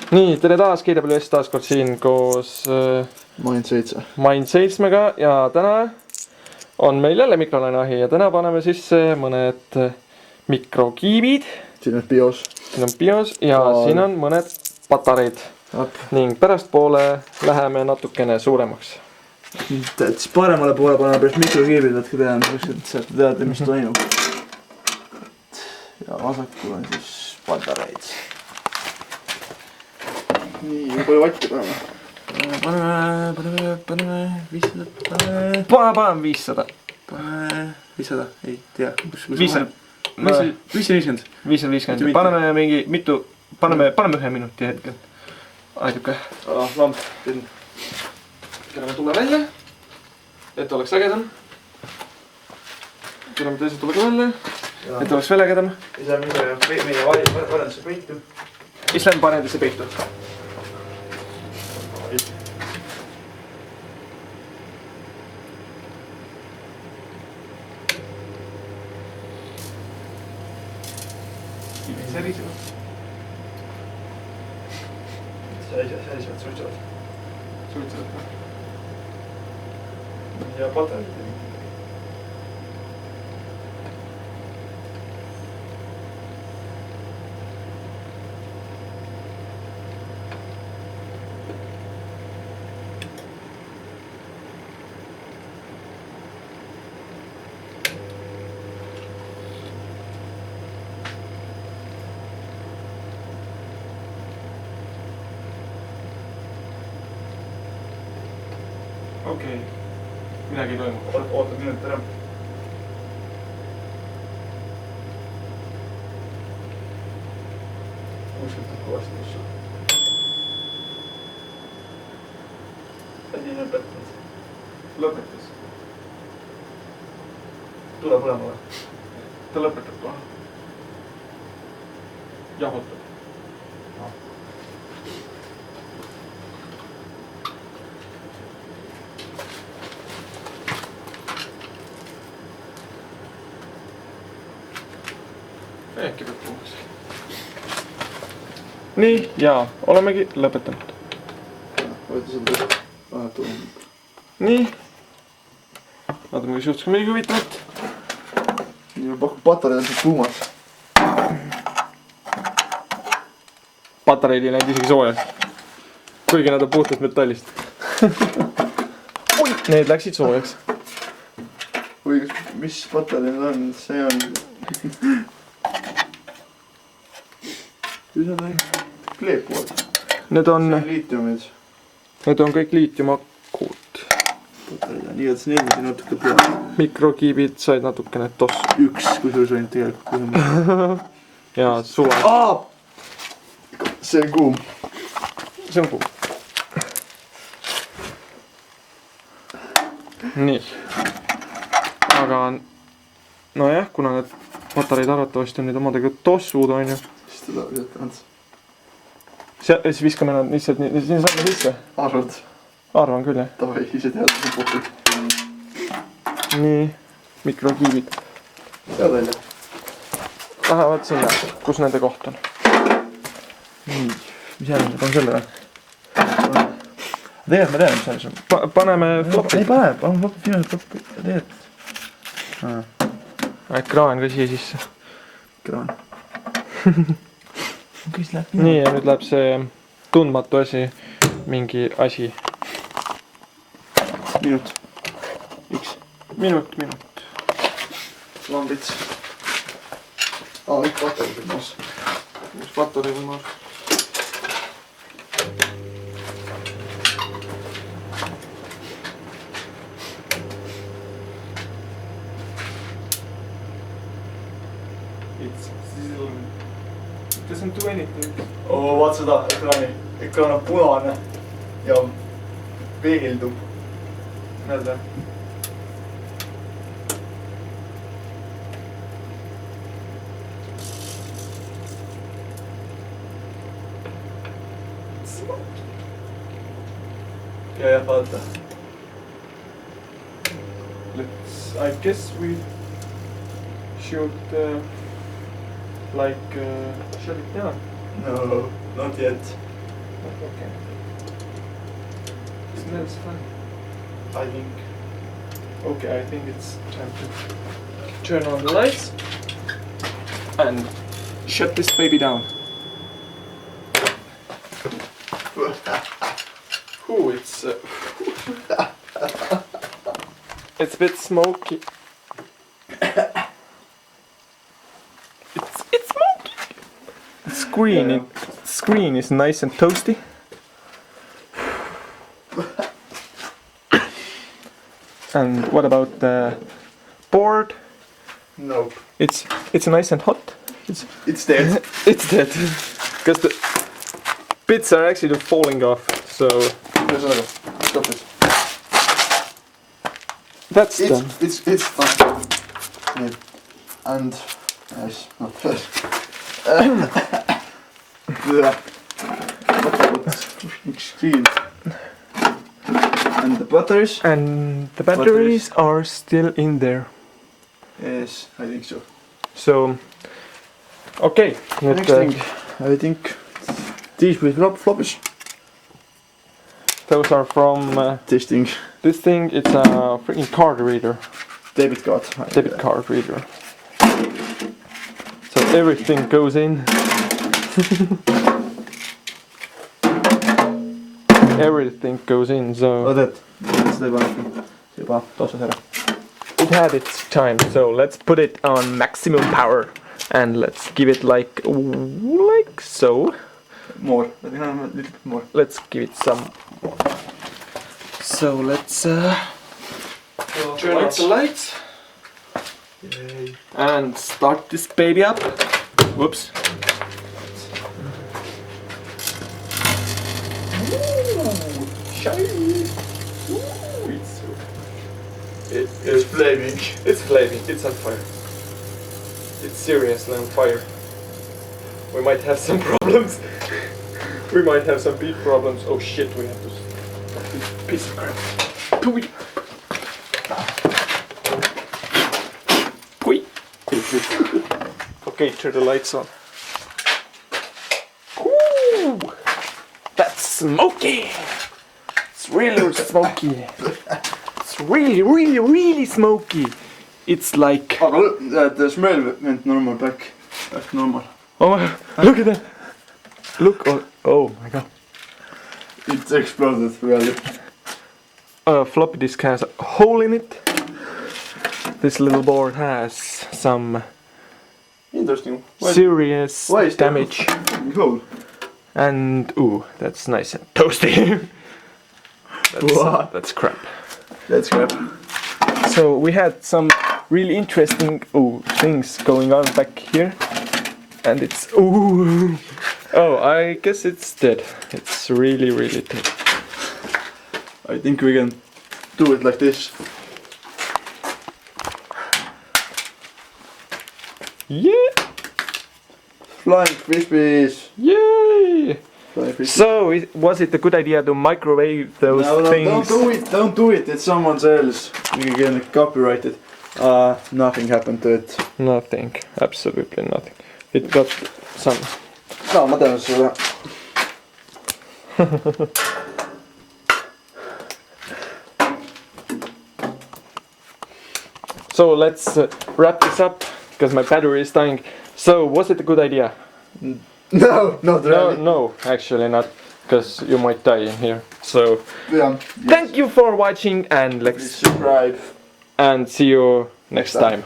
Nii, tere taas, KWS taas kord siin koos Mind7 Mind7-ga ja täna on meil jälle mikrolaineahi ja täna paneme sisse mõned mikrokiibid. Siin on bios. Siin on bios ja siin on mõned patareid. Ning pärastpoole läheme natukene suuremaks. Siis paremale poole paneme pärast mikrokiibid võtke peale, et sealt teada, mis toimub. Ja vasakul on siis patareid. Nii, palju vatte paneme? Paneme 500, Paneme 500. 500, ei tea. 550. 550. Paneme mingi mitu, paneme 1 minuti hetkel. Aiduke. Lamp. Kerame tule välja, et oleks ägedam. Kerame teise tule ka välja, et oleks veel ägedam. Siis läheme meie varendisse peitu. Siis läheme varendisse peitu. Särisevad. Särisevad, suitsevad. Suitsevad. Ja patareid. Okei. Midagi ei toimu. Ootad minut ära. Kuskilt kõvasti ussa. Ei lõpetanud. Lõpetas. Tule põlema või? Ta lõpetab kohe. Jahutab. Äkki peab puhuks. Nii, jaa, olemegi lõpetanud. Võeti seda vahet tulema. Nii. Vaatame, kui suhtke midagi huvitavat. Nii, ma pakun patareid on siis kuumad. Patareid ei läinud isegi soojaks. Kuigi nad on puhtast metallist. Need läksid soojaks. Või mis patareid need on, see on... Kus on kleepuvad? Need on... See on liitiumid. Need on kõik liitiumakud. Nii, et see neil natuke peale. Mikrokiibid said natukene tossu. Üks, kui sul ainult tegelikult. Ja suva. See on kuum. See on kuum. Nii. Aga... Nojah, kuna need patareid arvatavasti on nüüd omadega tossud, on ju. Siis teda visata ants. Siis viskame nad lihtsalt nii saame sisse. Arvad? Arvan küll, jah. Tavai, ise tead, see puhkud. Nii, mikrokiibid. Tead välja? Lähevad sinna, kus nende koht on. Nii, mis järgmine, on selle või? Tegelikult ma tean, mis see on. Paneme flopi. Ei pane, paneme flopi. Tegelikult. Ekraan ka siia sisse. Ekraan. Nii, ja nüüd läheb see tundmatu asi, mingi asi. Minut. X. Minut. Lambits. Üks patareid on maas. Üks patareid on maas. It doesn't do anything. Vaat seda ekraani. Ekraan on punane ja peegeldub. Näed või? Ja vaata. I guess we should shut it down. No, not yet. Okay. Smells funny. I think. Okay, I think it's time to turn on the lights and shut this baby down. Ooh, it's it's a bit smoky. It's smoky. The screen, Yeah. screen is nice and toasty. And what about the board? Nope. It's nice and hot. It's dead. It's dead because the bits are actually falling off. So There's another. Stop it. that's done. It's fine. Yeah. And nice. Not bad. Screen. And the butters? And the batteries are still in there. Yes, I think so. So okay. Next thing, I think these with floppies. Those are from This thing, this thing. It's a freaking card reader, debit card. debit card reader. So everything goes in. Everything goes in. So That's the one. Juba, tossa herra. it had its time. So let's put it on maximum power and let's give it like so. More, a little bit more. Let's give it some. So let's turn off the lights Yay. and start this baby up. Whoops. Shiny. Ooh, It's flaming. It's flaming. It's on fire. It's seriously on fire. We might have some problems. We might have some big problems. Oh shit! We have to. Piece of crap. Pooey. Pooey. Okay, turn the lights on. Ooh, that's smoky. It's really smoky. It's really smoky. It's like. Aga the smell went normal back. Back normal. Oh, look at that. Look. Oh my god. It exploded really. Floppy disk has a hole in it. This little board has some Interesting. serious why is there damage. Hole. And ooh, that's nice and toasty. What? That's crap. That's crap. So we had some really interesting things going on back here, and it's oh, I guess it's dead. It's really dead. I think we can do it like this. Yeah, Flying frisbees. yay! Flying frisbees. So was it a good idea to microwave those No, things? don't do it. Don't do it. It's someone else. We can get copyrighted. Nothing happened to it. Nothing, absolutely nothing. It got some. No, mä teen sitä. So let's wrap this up because my battery is dying. So was it a good idea? No, not really. No, actually not, because you might die in here. So Yeah. thank you for watching and Please subscribe. and see you next time.